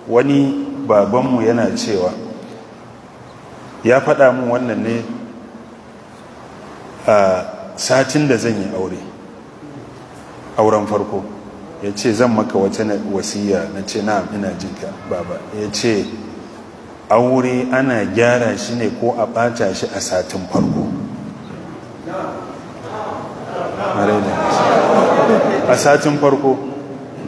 wani babanmu yana cewa ya faɗa min wannan ne a satin da zan yi auren farko. Ya ce zan maka wata wasiya. Na ce na ina jinka baba. Ya ce aure ana gyara shi ne ko a ɓata shi a satin farko. A satin farko.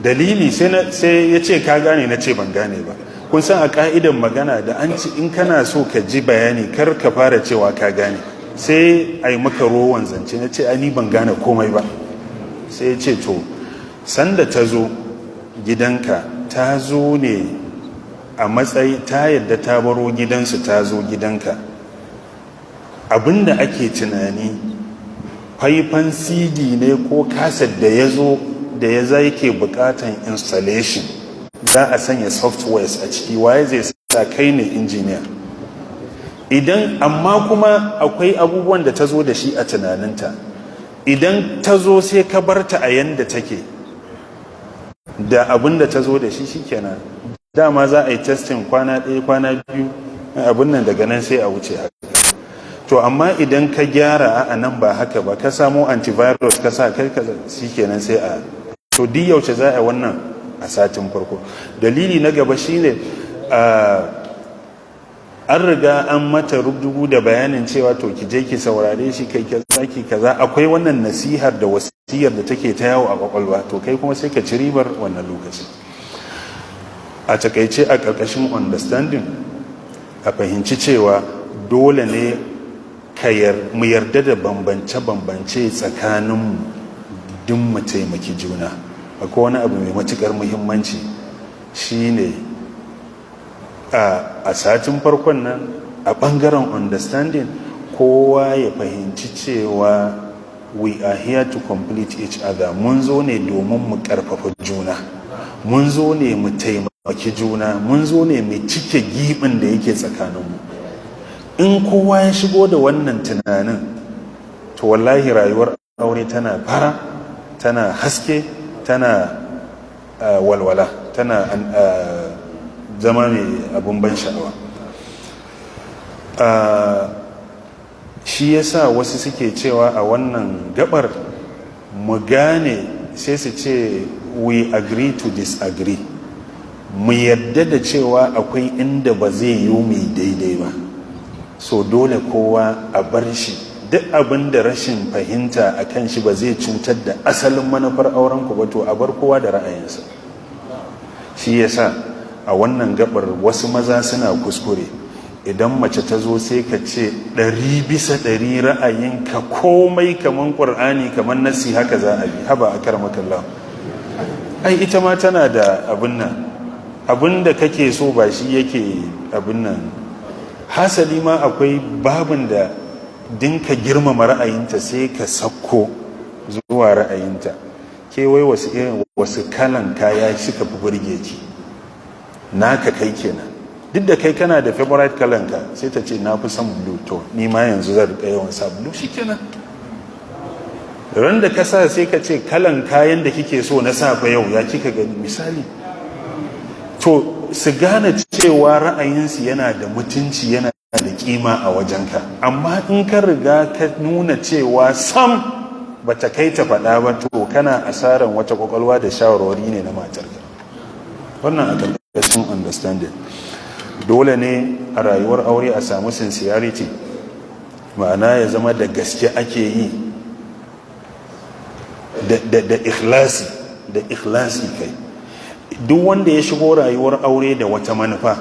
Dalili sai ya ce ka gane. Na ce ban gane ba. Kun san a ka'idan magana da an ci in kana so ka ji bayani kar ka fara cewa ka gane, sai a yi maka rowan zance. Na ce ni ban gane komai ba. Sai ya ce to sanda ta zo gidanka ta zo ne a matsayi ta yadda ta baro gidansu ta zo gidanka, abinda ake tunani faifan cd ne ko kaset da ya zo da ya zai ke bukatan installation, za a sanya softwares a ciki, waye zai sa kai ne injiniya. Idan amma kuma akwai abubuwan da ta zo da shi a tunaninta, idan ta zo sai ka barta a yanda take da abin da ta zo da shi shikenan, dama za a yi testing kwana ɗaya kwana biyu abin nan, daga nan sai a wuce haka. To amma idan ka gyara a nan ba haka ba, ka samo antivirus ka sa kai shikenan sai a to duk yaushe za a yi wannan a satin farko. Dalili na gaba shine an riga an mata rubutu da bayanin cewa to ki je ki saurare shi kai kaza ki kaza, akwai wannan nasihar da wasiyar da take ta yawo a kwakwalwa, to kai kuma sai ka ci ribar wannan lokaci. A takaice a ƙarƙashin understanding a fahimci cewa dole ne mu yarda da bambance-bambance tsakaninmu duk mu taimaki juna. Akwai wani abu mai matuƙar muhimmanci shine a satin farkon nan a ɓangaren understanding kowa ya fahimci cewa we are here to complete each other. Mun zo ne domin mu ƙarfafa juna, mun zo ne mu taimaki juna, mun zo ne mu cike giɓin da yake tsakaninmu. In kowa ya shigo da wannan tunanin, to wallahi rayuwar aure tana fara, tana haske, tana walwala, tana zama mai abun ban sha'awa. Shi yasa wasu suke cewa a wannan gabar mu gane, sai su ce we agree to disagree, mu yadda da cewa akwai inda ba zai yi mai daidai ba, so dole kowa a bar shi. Duk abin da rashin fahimta a kan shi ba zai cutar da asalin manufar aurenku ba, to a bar kowa da ra'ayinsa. Shi yasa a wannan gabar wasu maza suna kuskure. Idan mace ta zo sai ka ce 100% ra'ayinka komai kaman ƙur'ani kaman nasi haka za a bi, haba a karmakallah. Ai ita ma tana da abin nan, abin da kake so ba shi yake abin nan. Hasali ma akwai babin da dinka girmama ra'ayinta sai ka sakko zuwa ra'ayinta. Ke wai wasu kalan kaya suka fi burge ki, naka kai kenan. Duk da kai kana da favorite kalanka, sai ta ce na fi son blue, to ni ma yanzu zan rika yawan sa blue, shikenan. Ran da ka sa sai ka ce kalan kayan da kike so na safa yau ya kika gani misali. To su gane cewa ra'ayinsu yana da mutunci, yana da kima a wajenka. Amma in ka riga ka nuna cewa sam bata kai ta faɗa ba, to kana asaran wata kwakwalwa da shawarwari ne na matarka. Wannan a ƙarƙashin understanding. Dole ne a rayuwar aure a samu sincerity, ma'ana ya zama da gaske ake yi, da ikhlasi kai. Duk wanda ya shigo rayuwar aure da wata manufa,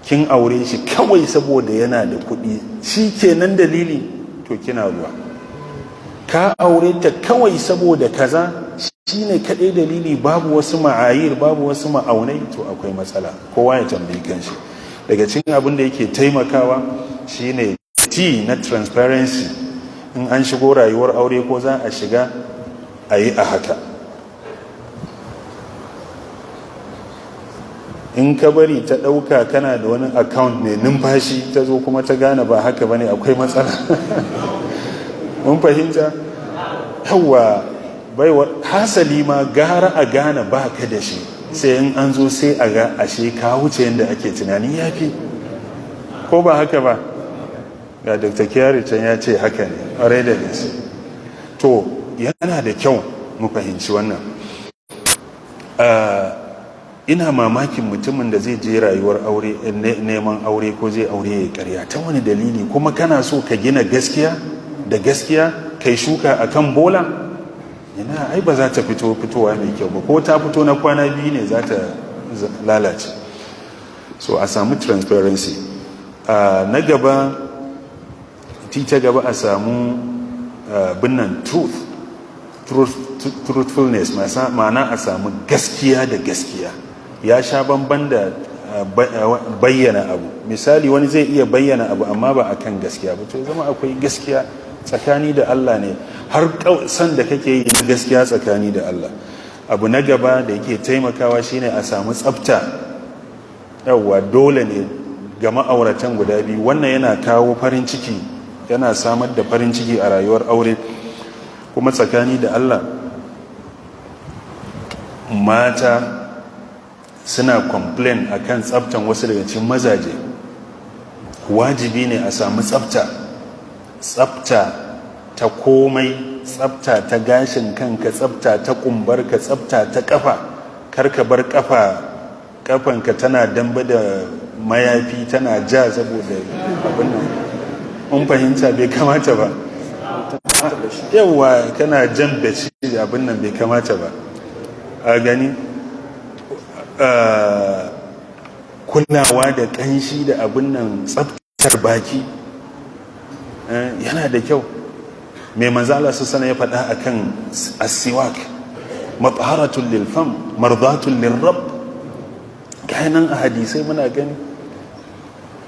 kin aure shi kawai saboda yana da kuɗi, shi kenan dalili, to kina zuwa. Ka aure ta kawai saboda kaza, shi ne kaɗai dalili, babu wasu ma'ayir, babu wasu ma'aunai, to akwai matsala. Kowa ya tambayi kanshi. Daga cikin abin da yake taimakawa shine T na transparency. In an shigo rayuwar aure ko za a shiga, a yi a haka. In ka bari ta ɗauka kana da wani account mai numfashi, ta zo kuma ta gane ba haka bane, akwai matsala. Mun fahimta? Yawwa, baiwa hasali ma gara a gane ba ka da shi, sai in an zo sai a ga ashe ka wuce yadda ake tunani ya fi, ko ba haka ba? ga Dr. Kyari can ya ce haka ne ƙwarai da gaske. To yana da kyau mu fahimci wannan. Ina mamakin mutumin da zai je rayuwar aure, neman aure ko zai aure ya karya ta wani dalili, kuma kana so ka gina gaskiya da gaskiya kai shuka akan bola, yana ai ba za ta fitowa mai kyau ba, ko ta fito na kwana biyu ne za ta lalace. So a samu transparency. Na gaba ta gaba a samu binnan truthfulness, ma'ana a samu gaskiya da gaskiya. Ya sha bamban da bayyana abu. Misali wani zai iya bayyana abu amma ba akan gaskiya ba, to zama akwai gaskiya tsakani da Allah ne, har san da kake yi na gaskiya tsakani da Allah. Abu na gaba da yake taimakawa shine a samu tsafta. Yawwa dole ne ga ma'auratan guda biyu, wannan yana kawo farin ciki, yana samar da farin ciki a rayuwar aure. Kuma tsakani da Allah, mata suna complain akan tsaftan wasu daga cikin mazaje. Wajibi ne a samu tsafta ta komai, tsafta ta gashin kanka, tsafta ta kumbarka, tsafta ta kafa. Karka bar kafanka tana damba da mayafi tana ja saboda abin nan, mun fahimta bai kamata ba. Yawa kana jan da shi abin nan bai kamata ba. A gani kulawa da kanshi da abin nan, tsaftar baki yana da kyau. mai manzo Allah sallallahu ya faɗa akan as-siwak, mataharatul lil fam mardatul lir rabb. Kayanan a hadisai muna gani,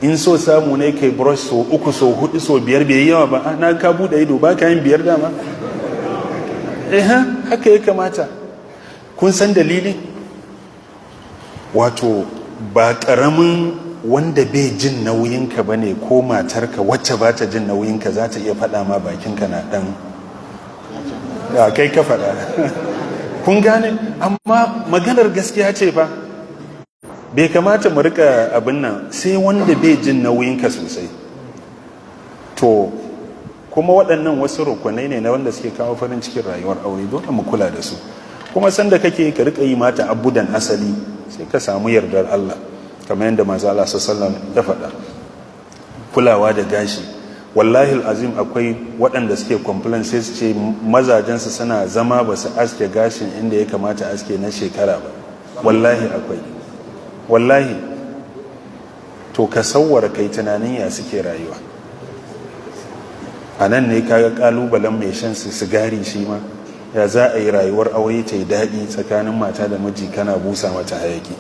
in so samu ne kai brush so 3 so 4 so 5 bai yawa ba, na ka bude ido ba ka yin 5 dama, haka ya kamata. Kun san dalili? Wato ba karamin wanda bai jin nauyinka ba ne, ko matarka wacce ba ta jin nauyinka za ta iya faɗa ma bakinka na ɗan kai ka faɗa. Kun gane? Amma maganar gaskiya ce fa, bai kamata mu rika abin nan sai wanda bai jin nauyinka sosai. To kuma waɗannan wasu rukunai ne na wanda suke kawo farin cikin rayuwar aure, dole mu kula da su. Kuma sanda kake ka rika yi mata abudan asali, sai ka samu yardar Allah, kamar yadda manzo Allah sallallahu alaihi wasallam ya faɗa. Kulawa da gashi, wallahi azim akwai waɗanda suke complain sai su ce mazajensu suna zama ba su aske gashin inda ya kamata aske na shekara ba. Wallahi akwai, wallahi. To ka sawwara kai tunanin ya suke rayuwa. A nan ne kaga kalubalen mai shan sigari shi ma, ya za a yi rayuwar aure ta yi daɗi tsakanin mata da miji kana busa mata hayaki.